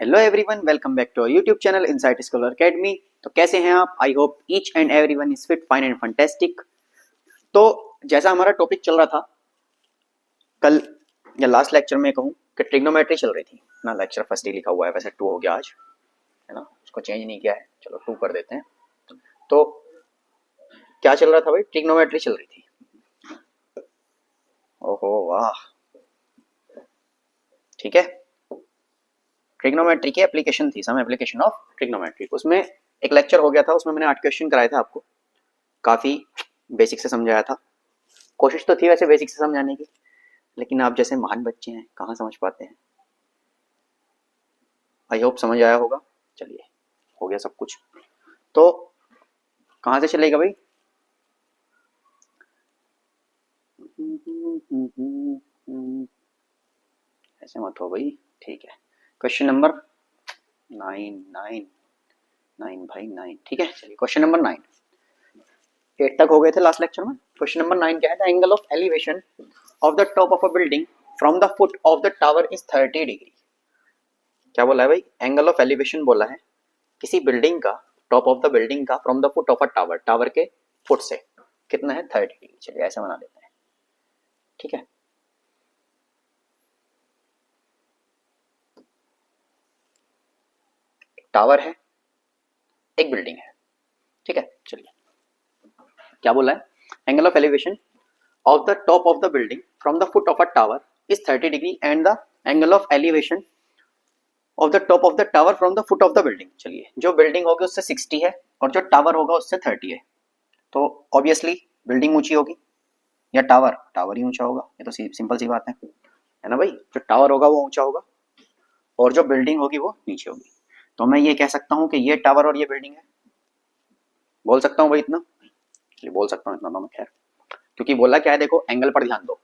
Hello everyone, welcome back to YouTube channel Insight Scholar Academy. तो कैसे हैं आप? I hope each and everyone is fit, fine and fantastic. तो जैसा हमारा टॉपिक चल रहा था कल या लास्ट लेक्चर में कहूँ कि ट्रिग्नोमेट्री चल रही थी ना। लेक्चर फर्स्ट ही लिखा हुआ है, वैसे 2 हो गया आज, है ना। उसको चेंज नहीं किया है, चलो 2 कर देते हैं। तो क्या चल रहा था भाई? ट्रिग्नोमेट्री चल रही थी। ओहो वाह, ठीक है। ट्रिग्नोमेट्री की एप्लीकेशन थी, सम एप्लीकेशन ऑफ ट्रिग्नोमेट्री। उसमें एक लेक्चर हो गया था, उसमें मैंने 8 क्वेश्चन कराए थे आपको। काफी बेसिक से समझाया था। कोशिश तो थी वैसे बेसिक से समझाने की, लेकिन आप जैसे महान बच्चे हैं कहाँ समझ पाते हैं। आई होप समझ आया होगा। चलिए, हो गया सब कुछ। तो कहाँ से चलेगा भाई? ऐसे मत हो भाई, ठीक है। क्वेश्चन नंबर 9 भाई 9, ठीक है। चलिए क्वेश्चन नंबर 9, 8 तक हो गए थे लास्ट लेक्चर में। क्वेश्चन नंबर 9 क्या है? The angle of elevation of the top of a building from the foot of the tower is 30 degree. क्या बोला है भाई? एंगल ऑफ एलिवेशन बोला है किसी बिल्डिंग का, टॉप ऑफ द बिल्डिंग का, from the foot of a tower, tower के फुट से कितना है? 30 डिग्री। चलिए ऐसा बना लेते हैं, ठीक है। टावर है, एक बिल्डिंग है, ठीक है। चलिए क्या बोला है? Angle of elevation of the top of the building from the foot of a tower is 30 degree and the angle of elevation of the top of the tower from the foot of the building. चलिए, जो building होगी उससे 60 है और जो tower होगा उससे 30 है। तो ऑब्वियसली बिल्डिंग ऊंची होगी या टावर? टावर ही ऊंचा होगा, ये तो सिंपल सी बात है ना भाई। जो टावर होगा वो ऊंचा होगा और जो बिल्डिंग होगी वो नीचे होगी। तो मैं ये कह सकता हूँ कि ये टावर और ये बिल्डिंग है। बोल सकता हूँ भाई इतना? चलिए बोल सकता हूँ इतना तो मैं, खैर। क्योंकि बोला क्या है, देखो एंगल पर ध्यान दो।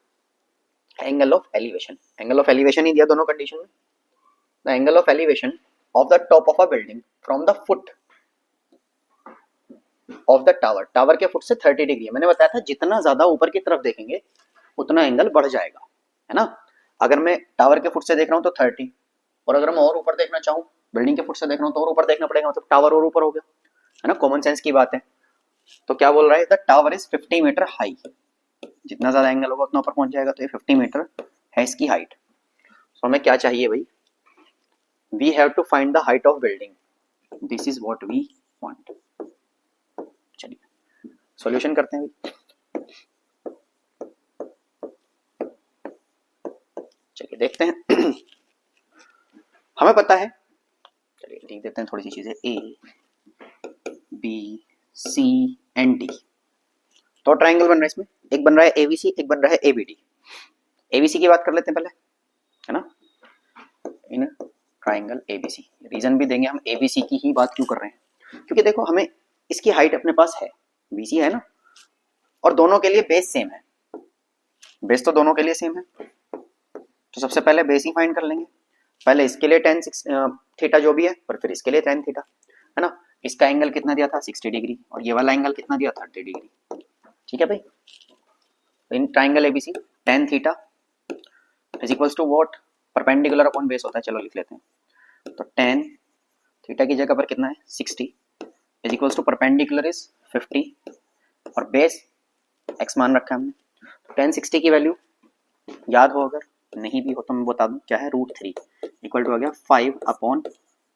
Angle of elevation, angle of elevation ही दिया दोनों कंडीशन में। The angle of elevation of the top of a building from the foot of the tower, tower के फुट से 30 डिग्री है। मैंने बताया था जितना ज्यादा ऊपर की तरफ देखेंगे उतना एंगल बढ़ जाएगा, है ना। अगर मैं टावर के फुट से देख रहा हूँ तो 30, और अगर मैं और ऊपर देखना चाहूँ, बिल्डिंग के फुट से देख रहा हूँ तो और ऊपर देखना पड़ेगा, मतलब टावर और ऊपर हो गया, है ना। कॉमन सेंस की बात है। तो क्या बोल रहा है? The tower is 50 meter high. जितना ज्यादा एंगल होगा उतना ऊपर पहुंच जाएगा, तो ये 50 मीटर है इसकी हाइट। तो हमें क्या चाहिए भाई? We have to find the height of building. This is what we want. चलिए सॉल्यूशन करते हैं भाई। चलिए देखते हैं। हमें पता है, चलिए लिख देते हैं थोड़ी सी चीजें। A B C and D, तो ट्राइंगल बन रहा है इसमें। एक बन रहा है एबीसी, एक बन रहा है एबीडी। एबीसी की बात कर लेते हैं पहले, है ना। इन ट्राइंगल एबीसी, रीजन भी देंगे हम एबीसी की ही बात क्यों कर रहे हैं। क्योंकि देखो हमें इसकी हाइट अपने पास है, बीसी है ना, और दोनों के लिए बेस सेम है। बेस तो दोनों के लिए सेम है, तो सबसे पहले बेस ही फाइंड कर लेंगे। पहले इसके लिए टेन थीटा जो भी है, और फिर इसके लिए टेन थीटा, है ना। इसका एंगल कितना दिया था? 60 डिग्री, और ये वाला एंगल कितना दिया? 30 डिग्री, ठीक है भाई। In triangle ABC tan theta is equals to what? Perpendicular upon base होता है। चलो लिख लेते हैं। तो टेन थीटा की जगह पर कितना है? 60 is equals to perpendicular is 50 और बेस एक्स मान रखा है हमने। तो टेन 60 की वैल्यू याद हो, अगर नहीं भी हो तो मैं बता दूं क्या है। √3 इक्वल टू आ गया 5 अपॉन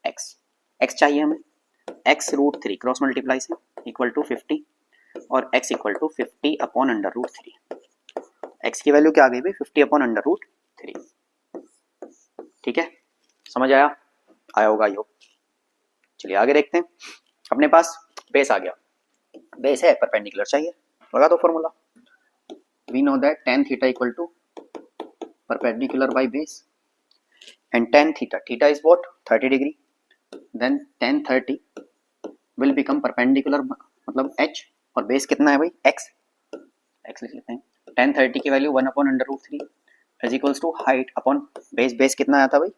एक्स। एक्स चाहिए हमें, एक्स √3 क्रॉस मल्टीप्लाई से इक्वल टू 50 और x equal to 50 upon √3। X की वैल्यू क्या आ गई भाई? 50 अपॉन √3, ठीक है। समझ आया? आया होगा यो। चलिए आगे देखते हैं। अपने पास बेस आ गया, बेस है, परपेंडिकुलर चाहिए, लगा दो formula. We know that tan theta equal to perpendicular by base and tan theta, theta is what? 30 degree, then tan 30 will become perpendicular, मतलब h, और बेस कितना है भाई? x, x लिख लेते हैं। tan 30 की value 1 upon √3 is equals to height upon base. Base कितना आया था भाई?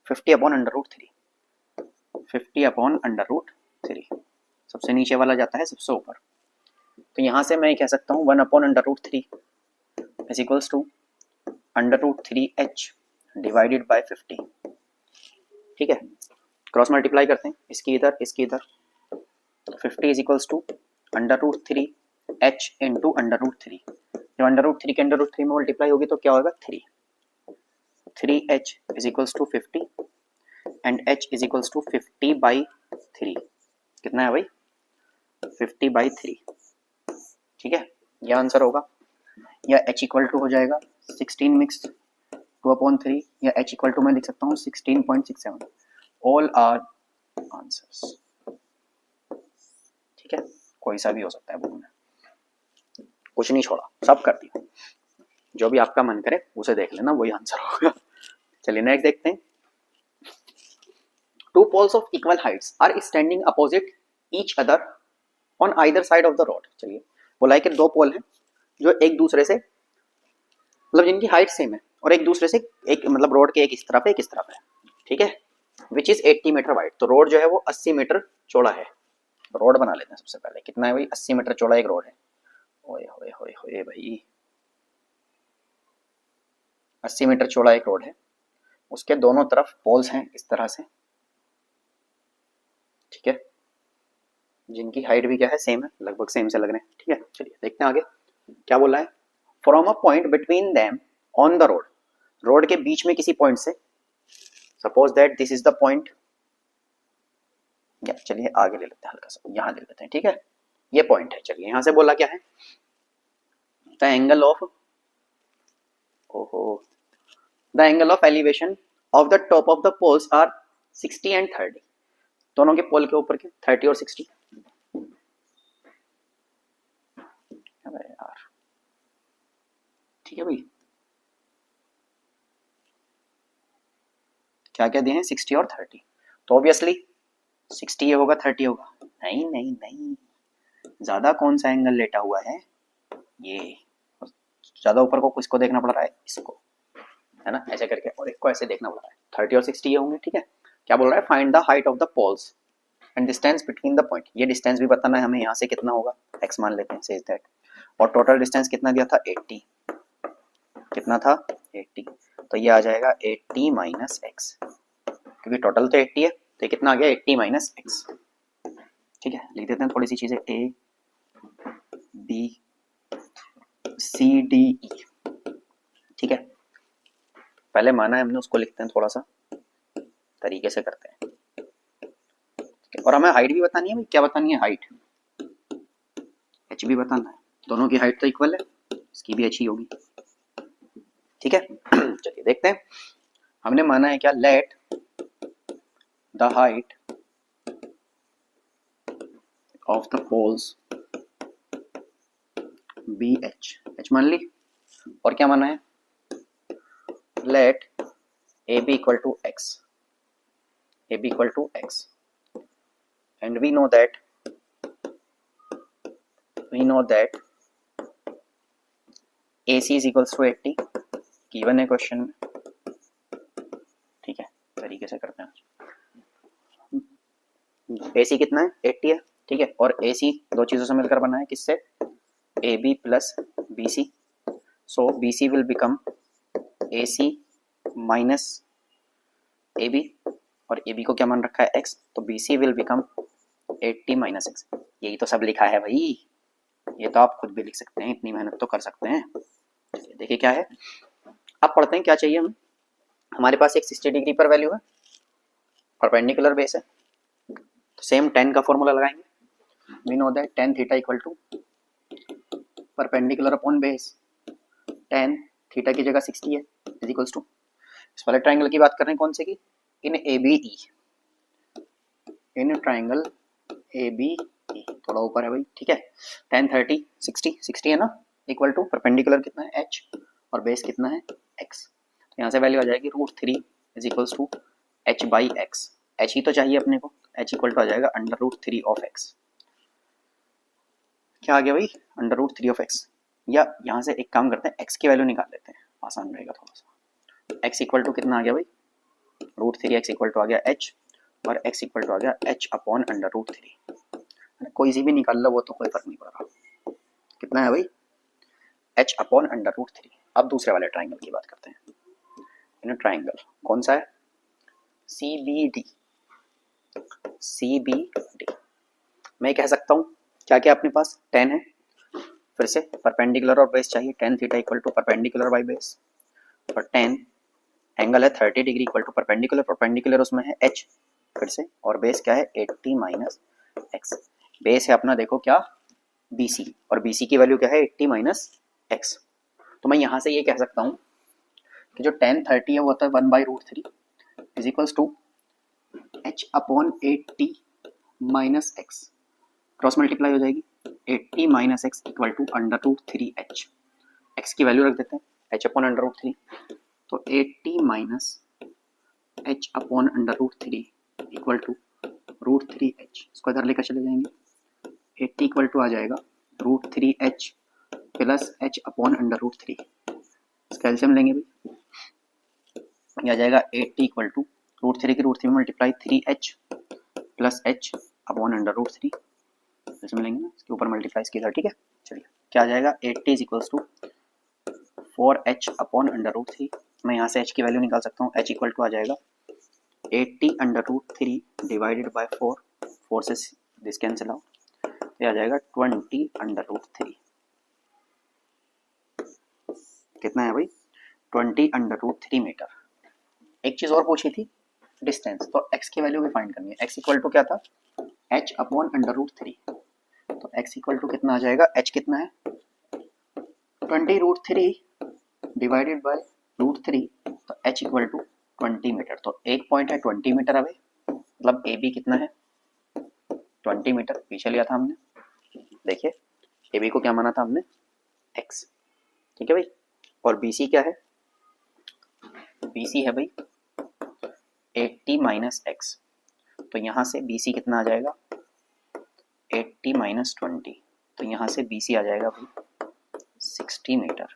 50 अपॉन √3, 50 अपॉन √3। सबसे नीचे वाला जाता है सबसे ऊपर, तो यहां से मैं कह सकता हूँ 1 upon √3 is equals to √3h divided by 50, ठीक है। क्रॉस मल्टीप्लाई करते हैं, इसकी इधर इसकी इधर, 50 is equals to √3 h into √3। जब √3 के √3 में मल्टीप्लाई होगी तो क्या होगा 3 3h is equals to 50 and h is equals to 50/3। कितना है भाई 50/3। ठीक है, यह आंसर होगा। या h इक्वल टू हो जाएगा 16 मिक्स 2/3 या h इक्वल टू मैं लिख सकता हूँ 16.67। All are answers. ठीक है, कोई सा भी हो सकता है बुक में, कुछ नहीं छोड़ा, सब कर दिया। जो भी आपका मन करे उसे देख लेना, वही आंसर होगा। चलिए नेक्स्ट देखते हैं। Two poles of equal heights are standing opposite each other on either side of the road. चलिए बोला है कि दो पोल हैं जो एक दूसरे से, मतलब जिनकी हाइट सेम है और एक दूसरे से एक, मतलब रोड के एक इस तरफ है एक इस तरफ है। ठीक है, विच इज 80 मीटर वाइड। तो रोड जो है वो 80 मीटर चौड़ा है। रोड बना लेते हैं सबसे पहले। कितना है भाई 80 मीटर चौड़ा एक रोड है। ओए होए होए होए भाई, 80 मीटर चौड़ा एक रोड है, उसके दोनों तरफ पोल्स हैं इस तरह से। ठीक है, जिनकी हाइट भी क्या है सेम है, लगभग सेम से लग रहे हैं। ठीक है, चलिए देखते हैं आगे क्या बोला है। From a point between them on the road, road के बीच में किसी पॉइंट से, suppose that this is the point. चलिए आगे ले लेते हैं, हल्का सा यहां ले लेते हैं। ठीक है, ये पॉइंट है। चलिए यहां से बोला क्या है, द एंगल ऑफ, ओहो, the angle of elevation of the top of the poles are 60 and 30। दोनों के पोल के ऊपर के 30 और 60। अरे यार, ठीक है भाई, क्या क्या दिए हैं 60 और 30, तो ऑब्वियसली 60 ये होगा 30 होगा। नहीं नहीं नहीं, ज्यादा कौन सा एंगल लेटा हुआ है, ये ज्यादा ऊपर को किसको देखना पड़ रहा है, इसको, है ना, ऐसे करके, और एक को ऐसे देखना पड़ रहा है। 30 और 60 ये होंगे। ठीक है, क्या बोल रहा है, find the height of the poles and distance between the point. ये डिस्टेंस भी बताना है हमें, यहाँ से कितना होगा x मान लेते हैं, सेज दैट। और टोटल डिस्टेंस कितना दिया था 80, कितना था 80, तो ये आ जाएगा 80 माइनस x, क्योंकि टोटल तो 80 है, तो ये कितना आ गया 80 माइनस x। ठीक है, लिख देते हैं थोड़ी सी चीजें, a b c d e। ठीक है, पहले माना है हमने, उसको लिखते हैं थोड़ा सा तरीके से करते हैं। और हमें हाइट भी बतानी है भाई, क्या बतानी है, हाइट, h भी बताना है। दोनों की हाइट तो इक्वल है, इसकी भी h ही होगी। ठीक है, चलिए देखते हैं। हमने माना है क्या, let the height of the poles be h मान ली। और क्या माना है, let A B equal to x, A B equal to x, and we know that AC is equals to 80 given है क्वेश्चन में। ठीक है, तरीके से करते हैं। AC कितना है 80 है। ठीक है, और AC दो चीजों से मिलकर बना है, किससे, AB plus BC। So BC will become AC minus AB, और AB को क्या मान रखा है x, तो BC will become 80 minus x। यही तो सब लिखा है भाई, ये तो आप खुद भी लिख सकते हैं, इतनी मेहनत तो कर सकते हैं। देखिए क्या है, अब पढ़ते हैं क्या चाहिए हमें। हमारे पास एक 60 डिग्री पर वैल्यू है, परपेंडिकुलर बेस है, तो सेम tan का फॉर्मूला लगाएंगे। We know that tan theta equal to perpendicular upon base, tan theta की जगह 60 है, इज इक्वल्स टू, इस वाले ट्राइंगल की बात कर रहे हैं, कौन से की, इन ABE, इन ट्राइंगल ABE, थोड़ा ऊपर है भाई। ठीक है, tan 30 60 है ना, इक्वल टू परपेंडिकुलर कितना है h, और बेस कितना है x। तो यहाँ से वैल्यू आ जाएगी √3 is equals to h by x. h ही तो चाहिए अपने को, h इक्वल टू आ जाएगा √3 ऑफ x। क्या आ गया भाई, √3 ऑफ x। या यहाँ से एक काम करते हैं, x की वैल्यू निकाल लेते हैं, आसान रहेगा थोड़ा सा। x इक्वल टू कितना आ गया भाई, √3x इक्वल टू आ गया h, और x इक्वल टू आ गया h अपॉन √3। कोई सी भी निकाल लो, वो तो कोई फर्क नहीं पड़ रहा। कितना है भाई, h अपॉन √3। अब दूसरे वाले ट्राइंगल की बात करते हैं। इन ट्राइंगल कौन सा है, CBD, सी बी डी। मैं कह सकता हूँ क्या क्या अपने पास 10 है, फिर से परपेंडिकुलर और बेस चाहिए, tan theta equal to perpendicular by base, और 10 एंगल है 30 degree equal to perpendicular, perpendicular उसमें है h, फिर से, और बेस क्या है 80 माइनस एक्स। बेस है अपना देखो क्या BC, और BC की वैल्यू क्या है 80 माइनस एक्स। तो मैं यहाँ से ये कह सकता हूँ कि जो 10 30 है वो होता है 1/√3 is equals to h upon 80 minus x, cross multiply हो जाएगी 80 minus x equal to √3h। x की वैल्यू रख देते हैं h अपॉन √3, तो 80 minus h upon √3 equal to √3h, इसको इधर लेकर चले जाएंगे, 80 इक्वल टू आ जाएगा √3h प्लस h अपॉन √3, इसका एलसीएम लेंगे भाई, ये आ जाएगा 80 इक्वल टू √3 की √3 में multiply 3h plus h upon √3, इसमें लेंगे ना इसके ऊपर मल्टीप्लाई इसके इधर, ठीक है। चलिए क्या आ जाएगा 80 is equals to 4h upon √3, मैं यहाँ से h की वैल्यू निकाल सकता हूँ, h इक्वल टू आ जाएगा 80 √3 डिवाइडेड बाय 4, 4 से दिस कैंसिल आउट, ये आ जाएगा 20 √3, कितना है भाई 20 √3 मीटर। एक चीज और पूछी थी डिस्टेंस, तो x की वैल्यू भी फाइंड करनी है, x इक्वल टू क्या था h अपॉन √3, तो x इक्वल टू कितना आ जाएगा, h कितना है 20√3 डिवाइडेड बाय √3, तो h इक्वल टू 20 मीटर, तो एक पॉइंट है 20 मीटर अवे, मतलब ए बी कितना है 20 मीटर, पीछे लिया था हमने, देखिए ए बी को क्या माना था हमने x, ठीक है भाई, और बी सी क्या है, बी सी है भाई 80 माइनस एक्स, तो यहाँ से बी सी कितना आ जाएगा 80 माइनस 20, तो यहाँ से बी सी आ जाएगा भाई 60 मीटर।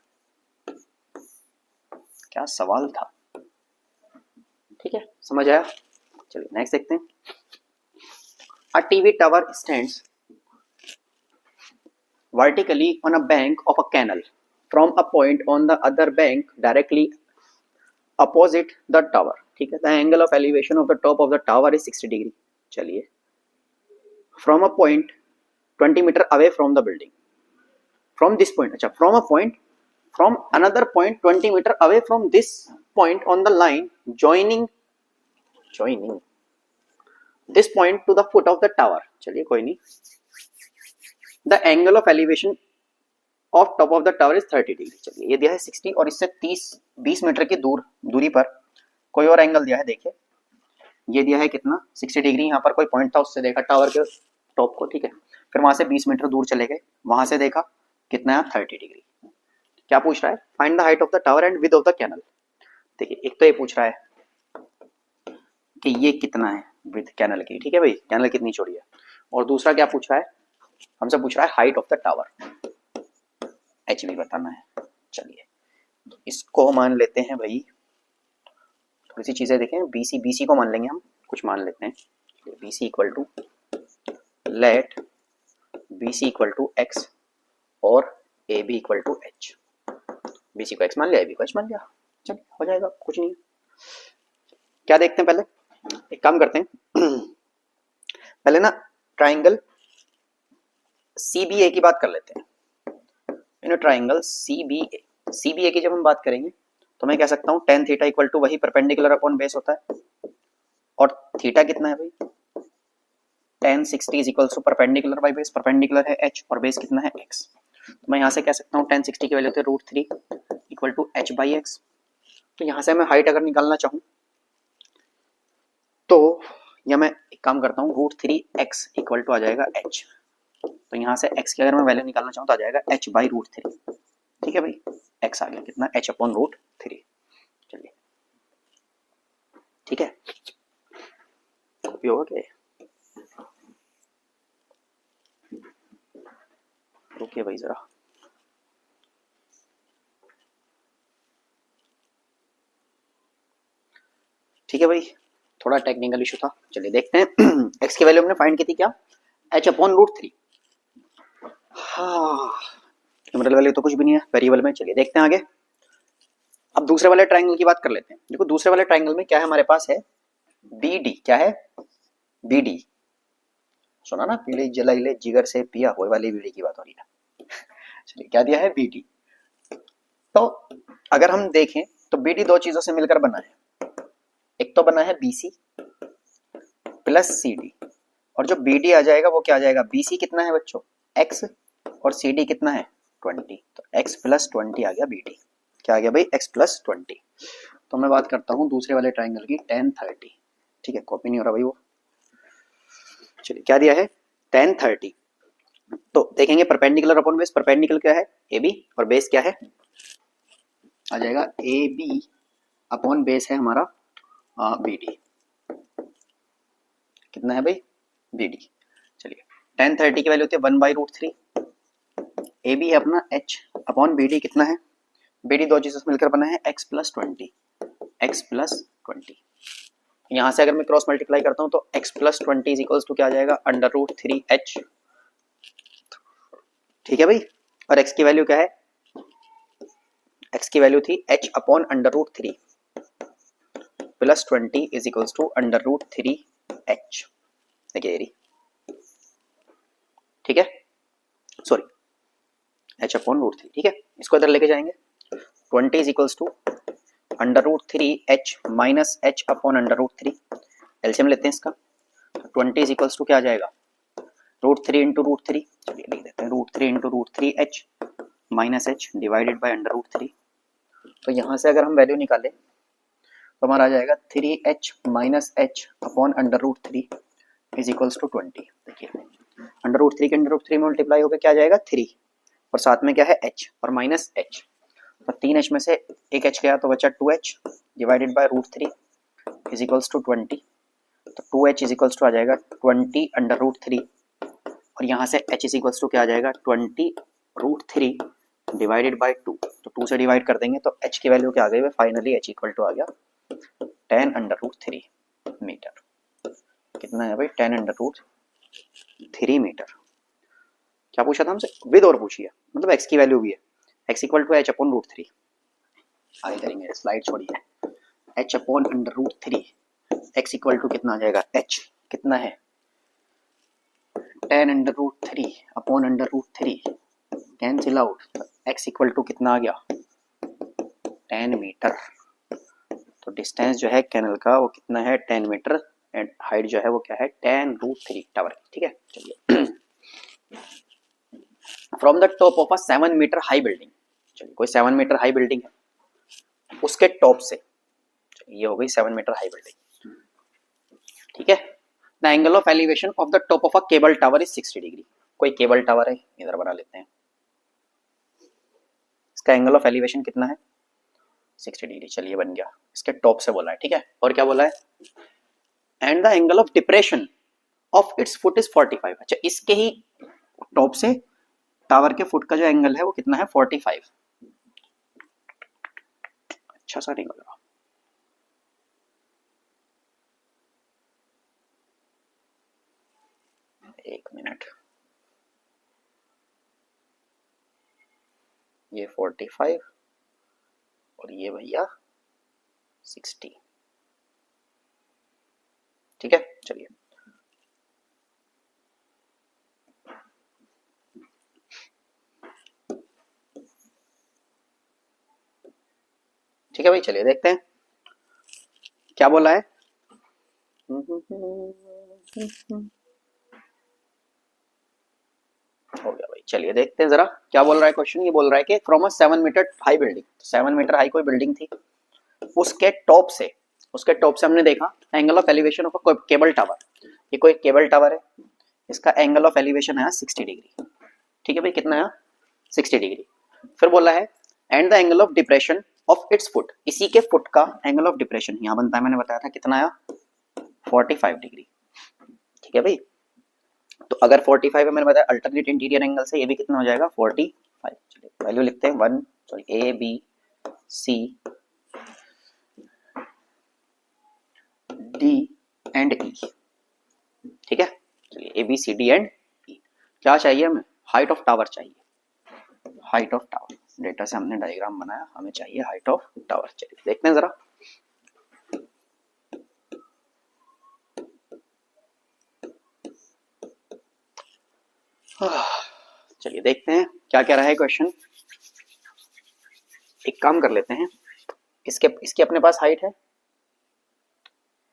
क्या सवाल था, ठीक है समझ आया। चलिए नेक्स्ट देखते हैं। A TV tower stands vertically on a bank of a canal from a point on the other bank directly opposite the tower, ठीक है। the angle of elevation of the top of the tower is 60 degree, चलिए from a point 20 meter away from the building, from this point, अच्छा from a point, from another point 20 meter away from this point on the line joining this point to the foot of the tower, चलिए कोई नहीं, the angle of elevation of top of the tower is 30 degree, चलिए ये दिया है 60 और इससे 20 metre की दूरी पर कोई और एंगल दिया है, देखिए ये दिया है कितना 60 डिग्री, यहाँ पर कोई पॉइंट था उससे देखा टावर के टॉप को, ठीक है, फिर वहां से 20 मीटर दूर चले गए, वहां से देखा कितना है 30 डिग्री। क्या पूछ रहा है, find the height of the tower and width of the canal. देखिए एक तो ये पूछ रहा है कि ये कितना है विड्थ कैनल की, ठीक है भाई कैनल कितनी चौड़ी है, और दूसरा क्या पूछ रहा है, हमसे पूछ रहा है height of the tower, H भी बताना है। चलिए इसको मान लेते हैं भाई, थोड़ी सी चीजें देखें, बीसी को मान लेंगे हम, कुछ मान लेते हैं, BC equal to let BC equal to x और A B equal to H, BC को एक्स मान लिया, ए बी को एच मान लिया, चलिए हो जाएगा कुछ नहीं। क्या देखते हैं पहले, एक काम करते हैं पहले ना ट्राइंगल CBA की बात कर लेते हैं, इन ट्राइंगल CBA की जब हम बात करेंगे तो मैं कह सकता हूँ tan थीटा इक्वल टू वही परपेंडिकुलर अपॉन बेस होता है, और थीटा कितना है भाई tan 60 is equal to perpendicular by base, perpendicular है h और बेस कितना है x, तो मैं यहाँ से कह सकता हूँ tan 60 की वैल्यू होती है √3 equal to h by x. तो यहाँ से मैं हाइट अगर निकालना चाहूँ तो या मैं एक काम करता हूँ √3x इक्वल टू आ जाएगा h, तो यहाँ से x की अगर मैं वैल्यू निकालना चाहूँ तो आ जाएगा h बाई √3, ठीक है भाई x आ गया कितना h अपॉन √3, चलिए ठीक है कॉपी होगा क्या, रुकिए भाई जरा, ठीक है भाई थोड़ा टेक्निकल इशू था। चलिए देखते हैं x की वैल्यू हमने फाइंड की थी क्या h अपॉन √3, हाँ न्यूमरल वैल्यू तो कुछ भी नहीं है वेरिएबल में। चलिए देखते हैं आगे, अब दूसरे वाले ट्राइंगल की बात कर लेते हैं। देखो दूसरे वाले ट्राइंगल में क्या है, हमारे पास है BD, क्या है बीडी, सुना ना, पीली जलाई ले जिगर से पिया, वो वाली बीड़ी की बात हो रही है। चलिए क्या दिया है, बीडी। तो अगर हम देखें तो बीडी दो चीजों से मिलकर बना है, एक तो बना है बीसी प्लस सीडी, और जो बीडी आ जाएगा वो क्या आ जाएगा, बीसी कितना है बच्चों, एक्स, और सीडी कितना है 20, तो एक्स प्लस 20 आ गया बीडी। क्या आ गया भाई, एक्स प्लस 20। तो मैं बात करता हूँ दूसरे वाले ट्राइंगल की, 10 30, ठीक है, कॉपी नहीं हो रहा भाई वो। चलिए क्या दिया है, 10 30। तो देखेंगे परपेंडिकुलर अपॉन बेस, परपेंडिकुलर क्या है ए बी, और बेस क्या है, आ जाएगा ए बी अपॉन बेस है हमारा बी डी, कितना है भाई बी डी। चलिए 10 30 की वैल्यू होती है 1/√3, ए बी है अपना h अपॉन बी डी कितना है, बी डी दो चीजों से मिलकर बना है x प्लस 20, x प्लस 20। यहाँ से अगर मैं क्रॉस मल्टीप्लाई करता हूँ तो x plus 20 is equals to क्या आ जाएगा, √3h, ठीक है भाई। और x की वैल्यू क्या है, x की वैल्यू थी h upon √3 plus 20 is equals to √3h, देखिए ये, ठीक है, सॉरी h अपॉन √3, ठीक है, इसको इधर लेके जाएंगे, 20 is equals to √3h minus h upon √3, LCM लेते हैं इसका, 20 इज इक्वल्स टू क्या आ जाएगा, √3 इंटू √3, चलिए लिख देते हैं √3 into √3h minus h divided by √3। तो यहाँ से अगर हम वैल्यू निकालें तो हमारा आ जाएगा 3h minus h upon √3 is equals to 20। देखिए √3 के √3 मल्टीप्लाई होकर क्या आ जाएगा 3, और साथ में क्या है h और माइनस h, तो 3h में से एक h गया तो बचा 2h divided by √3 is equals to 20, तो 2h इज इक्वल्स टू आ जाएगा 20 √3, और यहाँ से h इज इक्वल्स टू क्या आ जाएगा 20 √3 डिवाइडेड बाय 2, तो 2 से डिवाइड कर देंगे तो h की वैल्यू क्या आ गई, फाइनली h इक्वल टू आ गया 10 √3 मीटर। कितना है भाई, 10 √3 मीटर। क्या पूछा था हमसे, विद और पूछिए, मतलब x की वैल्यू भी है, x equal to h upon √3, आगे करेंगे, स्लाइड छोड़िए, h upon √3, x equal to कितना आ जाएगा, h कितना है 10 √3 upon √3, cancel out, x equal to कितना आ गया 10 मीटर। तो डिस्टेंस जो है कैनल का वो कितना है 10 मीटर, एंड हाइट जो है वो क्या है 10 √3 टावर की, ठीक है। चलिए from the top of a 7 meter high building, चलिए कोई 7 मीटर हाई बिल्डिंग है, उसके टॉप से, ये हो गई 7 मीटर हाई बिल्डिंग, ठीक है। The angle of elevation of the top of a cable tower is 60 degree, कोई केबल टावर है, इधर बना लेते हैं, इसका एंगल ऑफ एलिवेशन कितना है 60 डिग्री, चलिए बन गया, इसके टॉप से बोला है, ठीक है। और क्या बोला है, and the angle of depression of its foot is 45, अच्छा इसके ही टॉप से टावर के फुट का जो एंगल है वो कितना है 45, अच्छा सा नहीं लगा, एक मिनट, ये 45 और ये भैया 60, ठीक है। चलिए ठीक है भाई, चलिए देखते हैं क्या बोला है, हो गया भाई, चलिए देखते हैं जरा क्या बोल रहा है क्वेश्चन। ये बोल रहा है कि from a 7 meter high building, 7 meter high कोई बिल्डिंग थी, उसके टॉप से, उसके टॉप से हमने देखा angle of elevation of a cable tower, ये कोई केबल टावर है, इसका एंगल ऑफ एलिवेशन है 60 डिग्री, ठीक है भाई, कितना है 60 डिग्री। फिर बोला है and the angle of depression of its foot, इसी के फुट का एंगल ऑफ डिप्रेशन यहाँ बनता है, मैंने बताया था कितना आया 45 डिग्री, ठीक है भाई। तो अगर 45 है, मैंने बताया अल्टरनेट इंटीरियर एंगल से, ये भी कितना हो जाएगा 45। चलिए वैल्यू लिखते हैं 1, sorry A B C D and E, ठीक है। चलिए A B C D and E, क्या चाहिए हमें, हाइट ऑफ टावर चाहिए, हाइट ऑफ टावर, डेटा से हमने डायग्राम बनाया, हमें चाहिए हाइट ऑफ टावर। चलिए देखते हैं जरा, चलिए देखते हैं क्या क्या रहा है क्वेश्चन। एक काम कर लेते हैं, इसके अपने पास हाइट है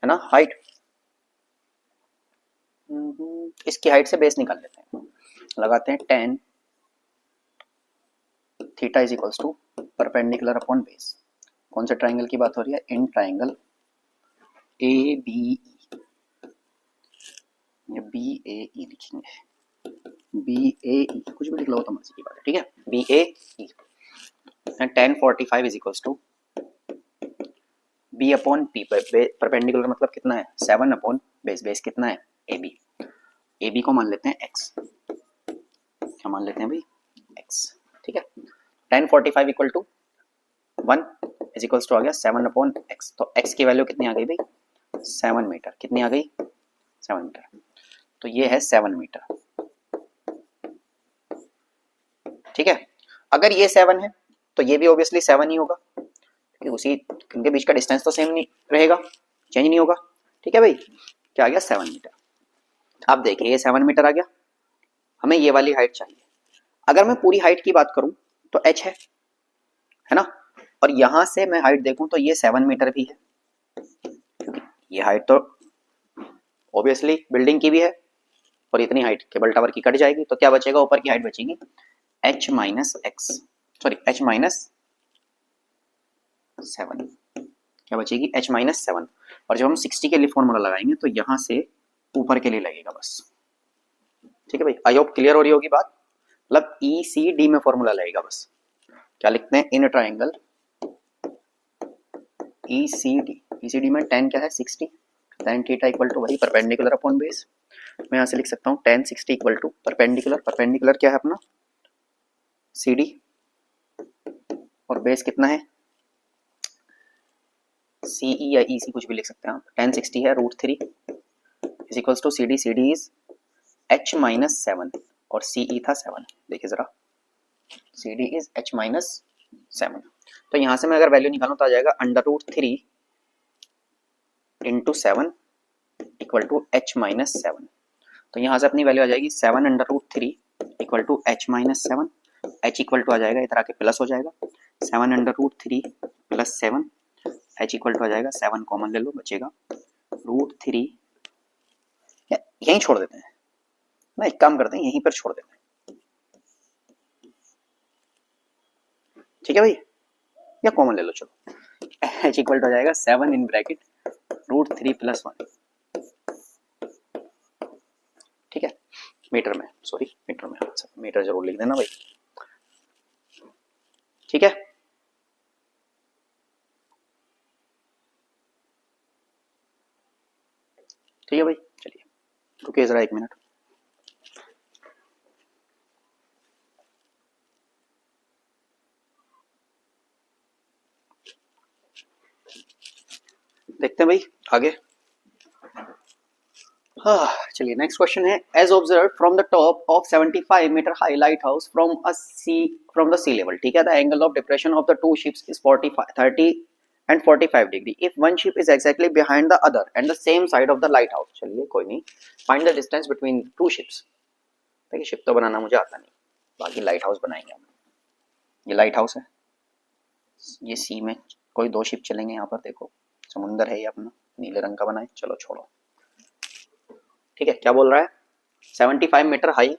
ना, हाइट। इसकी हाइट से बेस निकाल लेते हैं, लगाते हैं tan theta is equals to perpendicular upon base. कौन से ट्राइंगल की बात हो रही है? In triangle A B E, B A E लिखेंगे, बी ए ई कुछ भी लिख लो तो मर्जी की बात है, ठीक है। B A E tan 45 is equals to B upon P, perpendicular मतलब कितना है 7 अपॉन बेस, बेस कितना है ए बी, ए बी को मान लेते हैं x, क्या मान लेते हैं भाई x, ठीक है। tan 45 equal to 1 is equals to आ गया 7 अपॉन x, तो x की वैल्यू कितनी आ गई भाई 7 मीटर, कितनी आ गई 7 मीटर, तो ये है 7 मीटर, ठीक है। अगर ये 7 है तो ये भी ऑब्वियसली 7 ही होगा, क्योंकि उसी इनके बीच का डिस्टेंस तो सेम नहीं रहेगा, चेंज नहीं होगा, ठीक है भाई। क्या आ गया 7 मीटर। आप देखिए ये 7 मीटर आ गया, हमें ये वाली हाइट चाहिए। अगर मैं पूरी हाइट की बात करूं तो h है ना, और यहां से मैं हाइट देखूं तो ये 7 मीटर भी है, क्योंकि ये हाइट तो ऑब्वियसली बिल्डिंग की भी है, और इतनी हाइट केबल टावर की कट जाएगी, तो क्या बचेगा, ऊपर की हाइट बचेगी h minus x, sorry h minus 7, क्या बचेगी h माइनस 7। और जब हम 60 के लिए फॉर्मूला लगाएंगे तो यहां से ऊपर के लिए लगेगा बस, ठीक है भाई। आई होप क्लियर हो रही होगी बात, मतलब ई सी डी में फॉर्मूला लगेगा बस। क्या लिखते हैं, in triangle E C D में tan क्या है 60, tan थीटा इक्वल टू वही परपेंडिकुलर अपॉन बेस। मैं यहाँ से लिख सकता हूँ tan 60 equal to perpendicular, perpendicular क्या है अपना सी डी, और बेस कितना है सी ई या ई सी कुछ भी लिख सकते हैं आप। tan 60 है √3 is equals to C D is h minus 7 और सी ई था 7, देखिए जरा C D is h minus 7, तो यहाँ से मैं अगर वैल्यू निकालूं तो आ जाएगा √3 into 7 equal to h minus 7, तो यहाँ से अपनी वैल्यू आ जाएगी 7 √3 equal to h minus 7, h equal to आ जाएगा इधर आके प्लस हो जाएगा 7 √3 प्लस 7, h इक्वल टू आ जाएगा 7 कॉमन ले लो बचेगा √3, यहीं छोड़ देते हैं ना, एक काम करते हैं यहीं पर छोड़ देते हैं, ठीक है भाई, या कॉमन ले लो चलो, h इक्वल टू आ जाएगा 7 इन ब्रैकेट √3 प्लस 1, ठीक है। मीटर में, सॉरी मीटर में, मीटर जरूर लिख देना भाई, ठीक है। ठीक है भाई, चलिए रुकिए जरा 1 मिनट। देखते हैं भाई आगे। हाँ चलिए नेक्स्ट क्वेश्चन है, as observe from the top of 75 metre high lighthouse from the sea level, ठीक है, the angle of depression of the two ships is 30 and 45 degree if one ship is exactly behind the other and the same side of the lighthouse। चलिए कोई नहीं, find the distance between two ships। देखिए ship तो बनाना मुझे आता नहीं, बाकी light house बनाएंगे हम। ये लाइट हाउस है, ये सी में कोई 2 शिप चलेंगे, यहाँ पर देखो समुंदर है ये अपना, नीले रंग का बना है, चलो छोड़ो, ठीक है। क्या बोल रहा है 75 मीटर हाई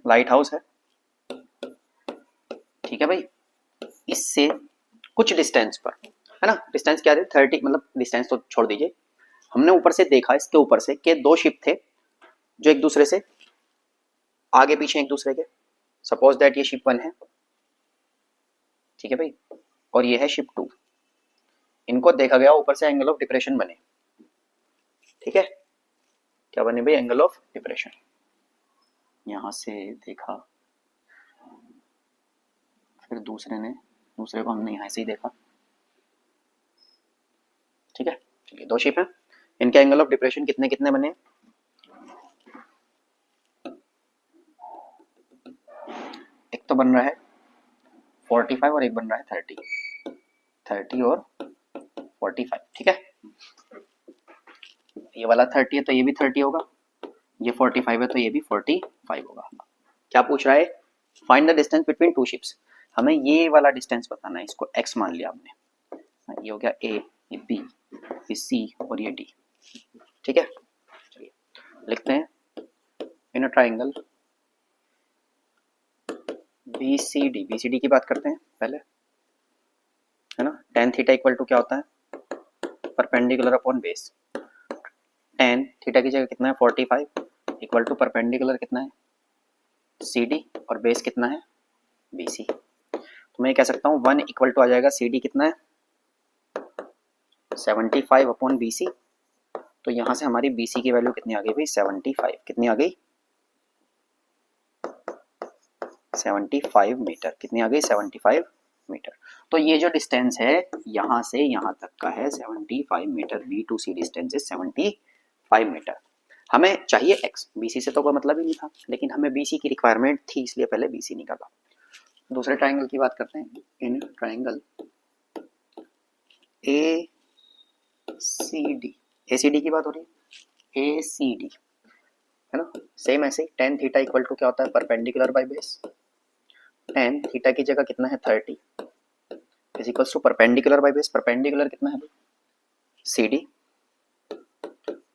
लाइट हाउस है, ठीक है भाई, इससे कुछ डिस्टेंस पर है ना, डिस्टेंस क्या है 30, मतलब डिस्टेंस तो छोड़ दीजिए, हमने ऊपर से देखा इसके ऊपर से कि 2 शिप थे जो एक दूसरे से आगे पीछे एक दूसरे के, सपोज दैट ये शिप 1 है, ठीक है भाई, और ये है शिप 2, इनको देखा गया ऊपर से एंगल ऑफ डिप्रेशन बने, ठीक है, क्या बने भाई एंगल ऑफ डिप्रेशन, यहां से देखा फिर दूसरे को हमने यहां से ही देखा, ठीक है। चलिए 2 शिप है, इनके एंगल ऑफ डिप्रेशन कितने कितने बने, एक तो बन रहा है 45 और एक बन रहा है 30 और 45, ठीक है। ये वाला 30 है तो ये भी 30 होगा, ये 45 है तो ये भी 45 होगा। क्या पूछ रहा है? Find the distance between two ships. हमें ये वाला डिस्टेंस बताना है, इसको x मान लिया हमने। ये हो गया a, ये b, ये c और ये d। ठीक है, चलिए लिखते हैं इन अ ट्राइंगल BCD। BCD की बात करते हैं पहले, है ना। tan थीटा इक्वल टू क्या होता है? Perpendicular upon base. tan theta की जगह कितना है? 45 इक्वल टू परपेंडिकुलर कितना है? CD और बेस कितना है? BC। तो मैं कह सकता हूँ 1 इक्वल टू आ जाएगा CD कितना है? 75 अपॉन BC। तो यहाँ से हमारी BC की वैल्यू कितनी आ गई भाई? 75। कितनी आ गई? 75 मीटर। कितनी आ गई? 75 मीटर। तो ये जो डिस्टेंस है यहाँ से यहाँ तक का है 75 metre. B to C distance is 75 metre. हमें चाहिए x। BC से तो कोई मतलब ही नहीं था, लेकिन हमें BC की रिक्वायरमेंट थी, इसलिए पहले BC निकाला। दूसरे ट्राइंगल की बात करते हैं। In triangle ACD। ACD की बात हो रही है, ACD, है ना। सेम ऐसे ही tan थीटा इक्वल टू क्या होता है? Perpendicular by base. tan theta की जगह कितना है? 30 is equals to perpendicular by base. Perpendicular कितना है? CD।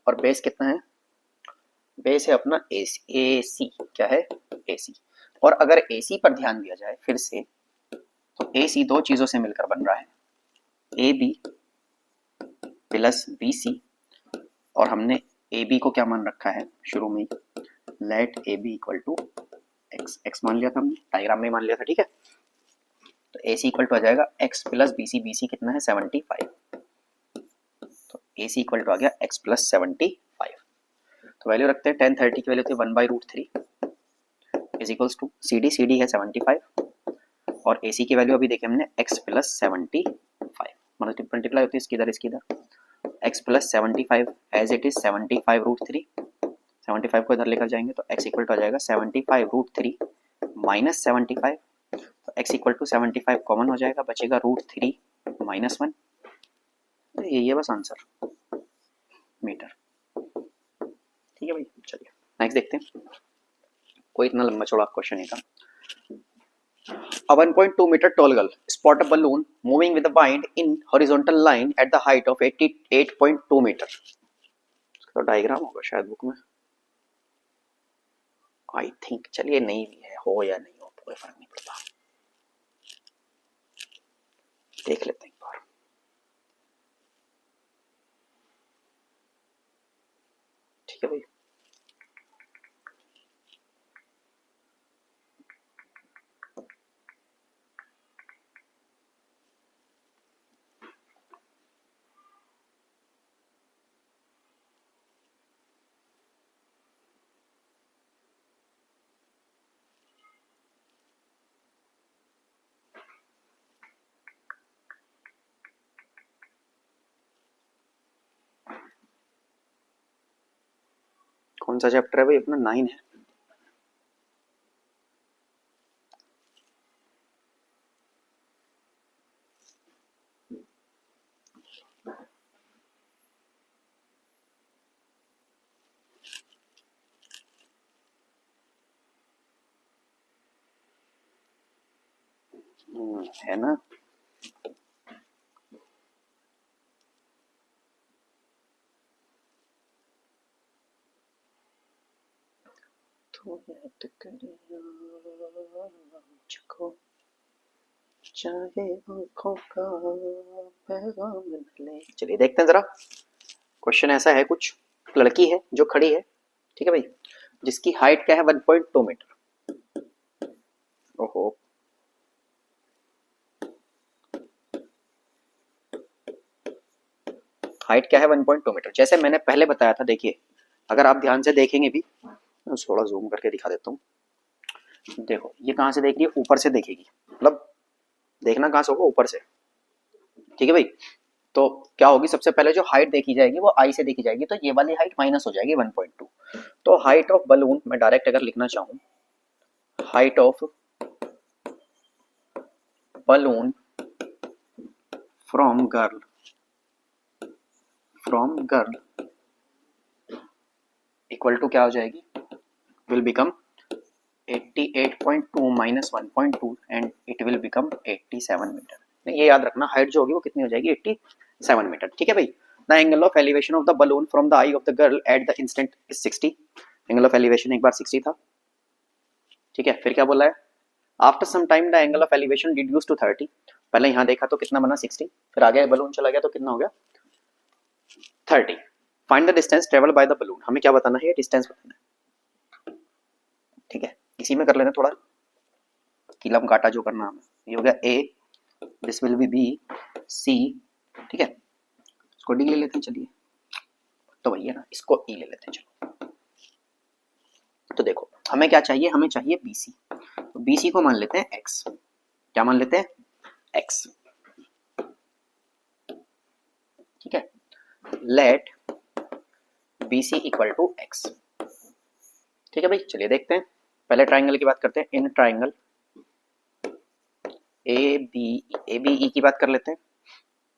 और बेस कितना है? बेस है अपना AC। क्या है? AC। और अगर AC पर ध्यान दिया जाए फिर से, तो AC दो चीजों से मिलकर बन रहा है, AB प्लस BC। और हमने AB को क्या मान रखा है शुरू में? Let AB equal to x मान लिया था हमने, डायग्राम में मान लिया था। ठीक है, तो AC इक्वल टू आ जाएगा x प्लस BC। BC कितना है? 75। तो AC इक्वल टू आ गया x प्लस 75। तो वैल्यू रखते हैं। tan 30 की वैल्यू थी 1/√3 is equals to CD। CD है 75 और AC की वैल्यू अभी देखे हमने x प्लस 75। मल्टीप्लाई होती है इसकी इसकी इधर। x plus 75 as it is 75√3। 75 को इधर लेकर जाएंगे तो x इक्वल टू आ जाएगा 75√3 माइनस 75। तो x इक्वल टू 75 कॉमन हो जाएगा, बचेगा √3 माइनस 1। यही है बस आंसर, मीटर। ठीक है भाई, चलिए नेक्स्ट देखते हैं। कोई इतना लंबा चौड़ा क्वेश्चन नहीं था। A 1.2 meter tall girl spot a balloon moving with a wind in horizontal line at the height of 88.2 meter। तो डायग्राम होगा शायद बुक में, आई थिंक। चलिए नहीं भी है, हो या नहीं हो कोई फर्क नहीं पड़ता, देख लेते हैं एक बार। ठीक है भाई, कौन सा चैप्टर है भाई अपना? 9 है। है ना। तो याद करिया मुझको, चाहे आंखों का पैगाम न ले। चलिए देखते हैं जरा। क्वेश्चन ऐसा है कुछ, लड़की है जो खड़ी है, ठीक है भाई, जिसकी हाइट क्या है? 1.2 मीटर। ओहो, हाइट क्या है? 1.2 मीटर। जैसे मैंने पहले बताया था, देखिए अगर आप ध्यान से देखेंगे भी, थोड़ा जूम करके दिखा देता हूँ। देखो ये कहाँ से देख रही है? ऊपर से देखेगी, मतलब देखना कहाँ से होगा? ऊपर से। ठीक है भाई, तो क्या होगी? सबसे पहले जो हाइट देखी जाएगी वो आई से देखी जाएगी, तो ये वाली हाइट माइनस हो जाएगी 1.2। तो हाइट ऑफ बलून मैं डायरेक्ट अगर लिखना चाहूँ, height of balloon from girl equal to क्या हो जाएगी, will become 88.2 minus 1.2 and it will become 87 metre. ये याद रखना, हाइट जो होगी वो कितनी हो जाएगी, 87 मीटर। ठीक है भाई। The angle of elevation of the balloon from the I of the girl at the instant is 60। Angle of elevation एक बार 60 था। ठीक है, फिर क्या बोला है, after some time the angle of elevation reduce to 30। पहले यहाँ देखा तो कितना बना 60, फिर आगे बलून चला गया तो कितना हो गया 30। Find the distance travel by the balloon. हमें क्या बताना है, डिस्टेंस बताना है। ठीक है, इसी में कर लेना थोड़ा कीलम काटा जो करना हमें। ये हो गया ए, दिस विल बी बी, सी। ठीक है, इसको डी ले लेते हैं। चलिए तो भैया ना इसको ई ले लेते हैं। चलो तो देखो हमें क्या चाहिए, हमें चाहिए बीसी। तो बीसी को मान लेते हैं एक्स। क्या मान लेते हैं, एक्स। ठीक है, let BC equal to X. ठीक है भाई, चलिए देखते हैं। पहले ट्राइंगल की बात करते हैं। इन ट्राइंगल ए बी ई की बात कर लेते हैं।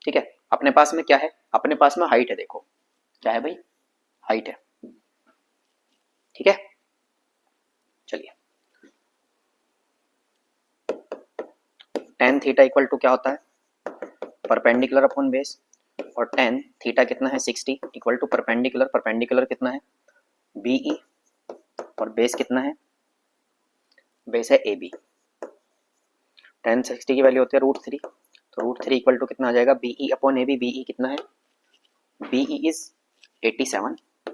ठीक है, अपने पास में क्या है, अपने पास में हाइट है। देखो क्या है भाई, हाइट है। ठीक है, चलिए tan थीटा इक्वल टू क्या होता है, परपेंडिकुलर अपॉन बेस। और tan थीटा कितना है 60 इक्वल टू परपेंडिकुलर, परपेंडिकुलर कितना है बीई और बेस कितना है, बेस है ए बी। tan 60 की वैल्यू होती है √3। तो √3 इक्वल टू कितना आ जाएगा, BE upon A B. BE कितना है, बीई इज 87 है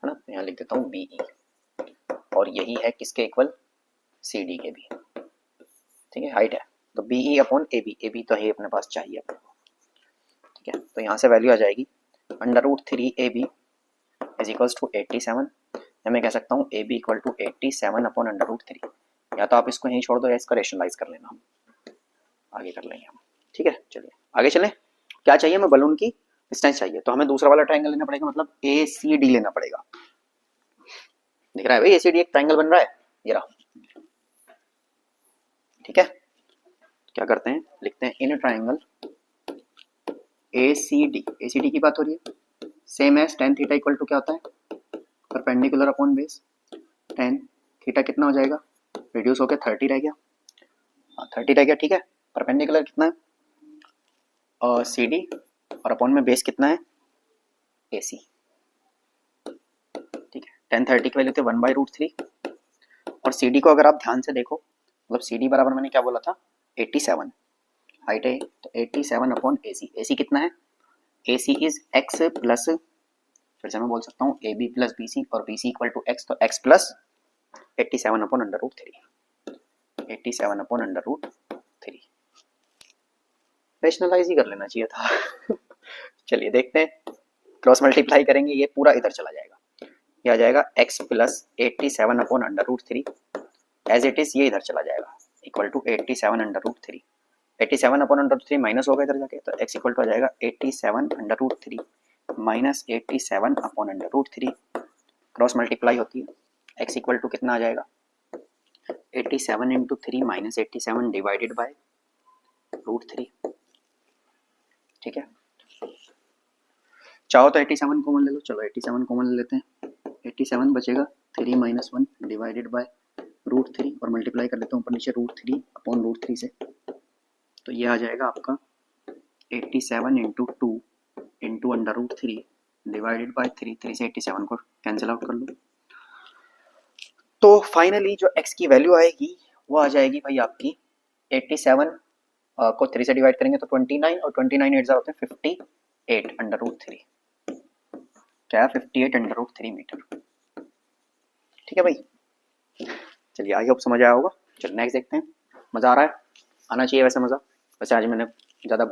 ना, यहाँ लिख देता हूँ बीई। और यही है किसके इक्वल, सी डी के भी। ठीक है, हाइट है तो बीई अपॉन ए बी तो है अपने पास चाहिए अपने को। ठीक है, तो यहाँ से वैल्यू आ जाएगी √3 A B is equals to 87। या मैं कह सकता हूँ A B equal to 87 upon √3। या तो आप इसको यहीं छोड़ दो या इसका रेशनलाइज कर लेना, आगे कर लेंगे हम। ठीक है, चलिए आगे चलें। क्या चाहिए, हमें बलून की डिस्टेंस चाहिए। तो हमें दूसरा वाला ट्राइंगल लेना पड़ेगा, मतलब ए सी डी लेना पड़ेगा। दिख रहा है भाई, ए सी डी एक ट्राइंगल बन रहा है, ये रहा। ठीक है, क्या करते हैं, लिखते हैं in triangle A C D की बात हो रही है। Same as tan theta equal to क्या होता है, perpendicular upon base. tan theta कितना हो जाएगा, रिड्यूस होकर 30 रह गया। 30 रह गया। ठीक है, परपेंडिकुलर कितना है और सी डी, और अपॉन में बेस कितना है ए सी। ठीक है, tan 30 की वैल्यू थी 1/√3। और सी डी को अगर आप ध्यान से देखो, मतलब सी डी बराबर मैंने क्या बोला था 87 हाइट है, तो 87 अपॉन ए सी। ए सी कितना है, A C is x plus, फिर से मैं बोल सकता हूँ A B plus B C, और B C equal to x, तो x plus 87 upon √3। 87 upon √3। Rationalise ही कर लेना चाहिए था। चलिए देखते हैं, क्रॉस मल्टीप्लाई करेंगे, ये पूरा इधर चला जाएगा। ये आ जाएगा x plus 87 upon √3 as it is, ये इधर चला जाएगा इक्वल टू 87 √3। 87 अपॉन √3 माइनस होगा इधर जाके, तो x इक्वल टू आ जाएगा 87 √3 माइनस 87 अपॉन √3। क्रॉस मल्टीप्लाई होती है, x इक्वल टू कितना आ जाएगा 87 इंटू 3 माइनस 87 डिवाइडेड बाय √3। ठीक है, चाहो तो 87 कॉमन ले लो। चलो 87 कॉमन ले लेते हैं। 87 बचेगा 3 माइनस 1 डिवाइडेड बाय √3 और मल्टीप्लाई कर देता हूँ ऊपर नीचे √3 अपॉन √3 से। तो ये आ जाएगा आपका 87 इंटू 2 इंटू √3 डिवाइडेड बाय 3 से 87 को कैंसिल आउट कर लो। तो फाइनली जो x की वैल्यू आएगी वो आ जाएगी भाई आपकी 87 को 3 से डिवाइड करेंगे तो 29, और 29 एट होते हैं 58 √3। क्या है 58 √3 मीटर। ठीक है भाई, चलिए आई होप समझ आया होगा। चलिए नेक्स्ट देखते हैं। मज़ा आ रहा है, आना चाहिए वैसे मज़ा। वैसे आज मैंने ज़्यादा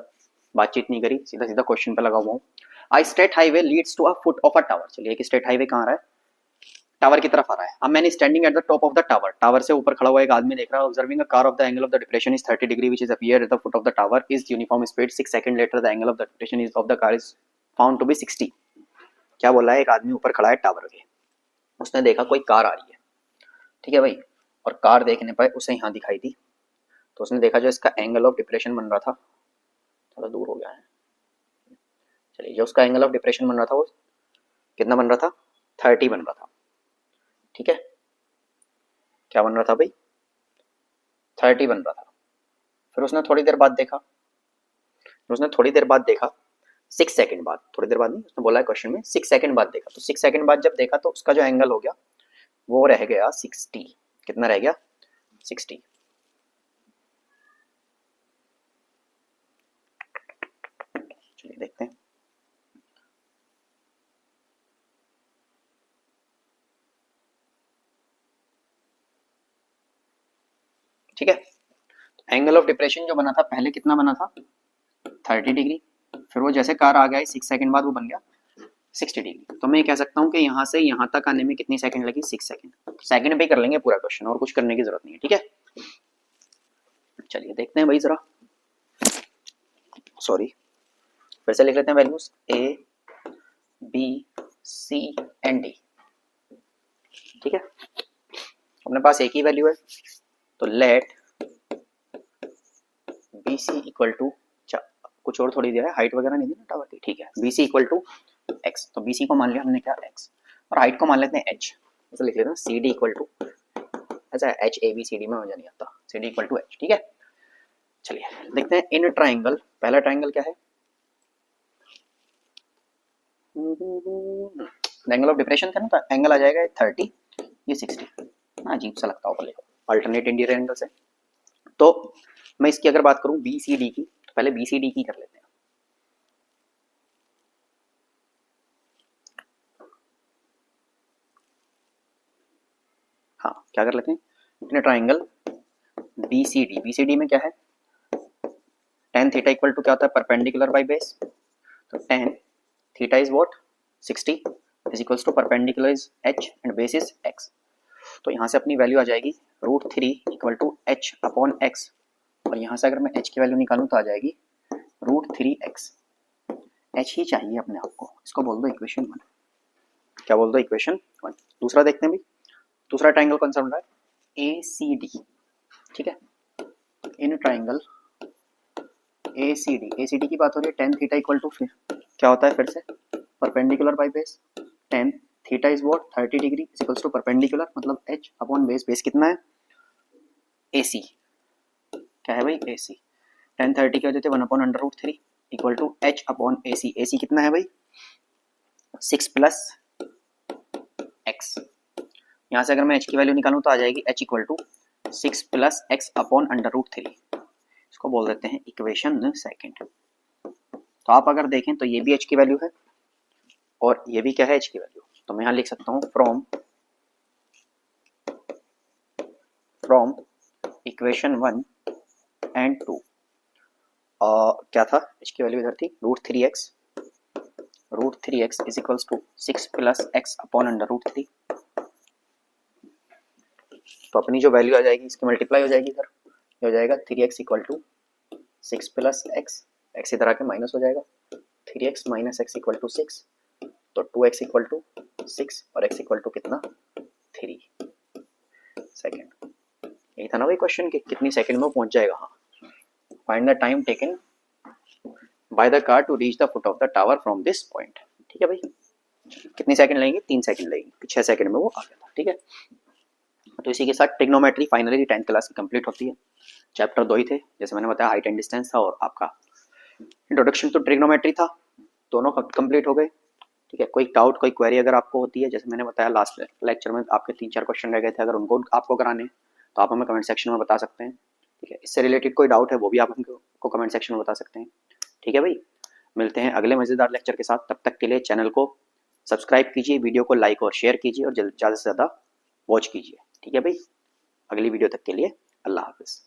बातचीत नहीं करी, सीधा सीधा क्वेश्चन पे लगा हुआ हूँ। I state highway leads to a foot of a tower. चलिए एक स्टेट हाईवे कहाँ आ रहा है, टावर की तरफ आ रहा है। अब मैंने standing at the top of the tower, tower से ऊपर खड़ा हुआ एक आदमी देख रहा है। Observing a car of the angle of the depression is 30 degree which is appear at the foot of the tower is uniform speed 6 second later the angle of the depression is of the car is found to be 60। क्या बोला है, एक आदमी ऊपर खड़ा है tower के, उसने देखा कोई कार आ रही है। ठीक है भाई, और कार देखने पर उसे यहाँ दिखाई दी, तो उसने देखा जो इसका एंगल ऑफ डिप्रेशन बन रहा था, थोड़ा दूर हो गया है। चलिए, जो उसका एंगल ऑफ डिप्रेशन बन रहा था वो कितना बन रहा था 30 बन रहा था, ठीक है, क्या बन रहा था भाई, 30 बन रहा था। फिर उसने थोड़ी देर बाद देखा, 6 सेकंड बाद, थोड़ी देर बाद नहीं, उसने बोला है क्वेश्चन में 6 सेकंड बाद देखा, तो 6 सेकंड बाद जब देखा तो उसका जो एंगल हो गया वो रह गया 60। कितना रह गया, 60। चलिए देखते हैं। ठीक है, एंगल ऑफ डिप्रेशन जो बना था पहले कितना बना था, 30 डिग्री, फिर वो जैसे कार आ गया 6 सेकंड बाद वो बन गया 60 डिग्री। तो मैं ये कह सकता हूँ कि यहाँ से यहाँ तक आने में कितनी सेकंड लगी, 6 सेकंड। सेकंड पे कर लेंगे पूरा क्वेश्चन, और कुछ करने की जरूरत नहीं है, ठीक है। चलिए देखते हैं भाई जरा, सॉरी फिर से लिख लेते हैं values A B C and D, ठीक है। अपने पास एक ही वैल्यू है, तो let B C equal to, कुछ और थोड़ी दिया है, हाइट वगैरह नहीं दी ना टावर की, ठीक है। B C equal to x, तो बी सी को मान लिया हमने क्या, एक्स, और हाइट को मान लेते हैं एच, ऐसे लिख लेते हैं सी डी इक्वल टू, ऐसा h A B C D में मजा नहीं आता, C D equal to h, ठीक है। चलिए देखते हैं इन ट्राइंगल, पहला ट्राइंगल क्या है, एंगल ऑफ डिप्रेशन था ना, तो एंगल आ जाएगा 30, ये 60। अजीब सा लगता होगा अल्टरनेट इंटीरियर एंगल से। तो मैं इसकी अगर बात करूं बी सी डी की, तो पहले बी सी डी की कर लेते हैं। हाँ क्या कर लेते हैं, अपने ट्राइंगल बी सी डी में क्या है, tan थीटा इक्वल टू क्या होता है, परपेंडिकुलर बाय बेस, तो tan theta is what, 60 is equals to perpendicular is h and base is x। तो यहाँ से अपनी वैल्यू आ जाएगी √3 equal to h upon x, और यहाँ से अगर मैं h की वैल्यू निकालूँ तो आ जाएगी √3x। h ही चाहिए अपने आप को, इसको बोल दो इक्वेशन 1। क्या बोल दो, इक्वेशन 1। दूसरा देखते हैं भी, दूसरा ट्राइंगल कौन सा बन रहा है, ए सी डी, ठीक है। In triangle A C D की बात हो रही है, tan थीटा इक्वल टू, फिर क्या होता है फिर से, perpendicular by base, tan theta is what 30 degree is equals to perpendicular मतलब h अपॉन बेस, बेस कितना है, AC, क्या है भाई, AC। tan 30 क्या हो जाते हैं 1 upon under root 3 equal to h upon AC, AC कितना है भाई 6 प्लस x। यहाँ से अगर मैं h की वैल्यू निकालूं तो आ जाएगी h equal to 6 plus x upon under root 3, इसको बोल देते हैं इक्वेशन सेकेंड। तो आप अगर देखें तो ये भी h की वैल्यू है और ये भी क्या है, h की वैल्यू। तो मैं यहाँ लिख सकता हूँ फ्रॉम इक्वेशन 1 एंड 2, क्या था h की वैल्यू इधर थी √3x is equals to 6 plus x upon under root 3। तो अपनी जो वैल्यू आ जाएगी इसकी मल्टीप्लाई हो जाएगी इधर, हो जाएगा 3x equal to 6 plus x इधर आके माइनस हो जाएगा, 3x minus x equal to 6, तो 2x इक्वल टू 6 और x इक्वल टू कितना 3 सेकेंड। यही था ना भाई क्वेश्चन कि कितनी सेकंड में पहुंच जाएगा। हाँ, find the time taken by the car to reach the foot of the tower from this point. ठीक है भाई, कितनी सेकंड लगेंगे, 3 सेकंड लगेंगे, 6 सेकंड में वो आ गया था। ठीक है, तो इसी के साथ ट्रिग्नोमेट्री फाइनली 10th क्लास की कंप्लीट होती है। चैप्टर 2 ही थे, जैसे मैंने बताया हाइट एंड डिस्टेंस था और आपका इंट्रोडक्शन टू ट्रिग्नोमेट्री था, दोनों कंप्लीट हो गए। ठीक है, कोई डाउट कोई क्वेरी अगर आपको होती है, जैसे मैंने बताया लास्ट लेक्चर में आपके 3-4 क्वेश्चन रह गए थे, अगर उनको आपको कराने तो आप हमें कमेंट सेक्शन में बता सकते हैं। ठीक है, इससे रिलेटेड कोई डाउट है वो भी आप हमको कमेंट सेक्शन में बता सकते हैं। ठीक है भाई, मिलते हैं अगले मजेदार लेक्चर के साथ, तब तक के लिए चैनल को सब्सक्राइब कीजिए, वीडियो को लाइक और शेयर कीजिए और ज़्यादा से ज़्यादा वॉच कीजिए। ठीक है भाई, अगली वीडियो तक के लिए अल्लाह हाफिज़।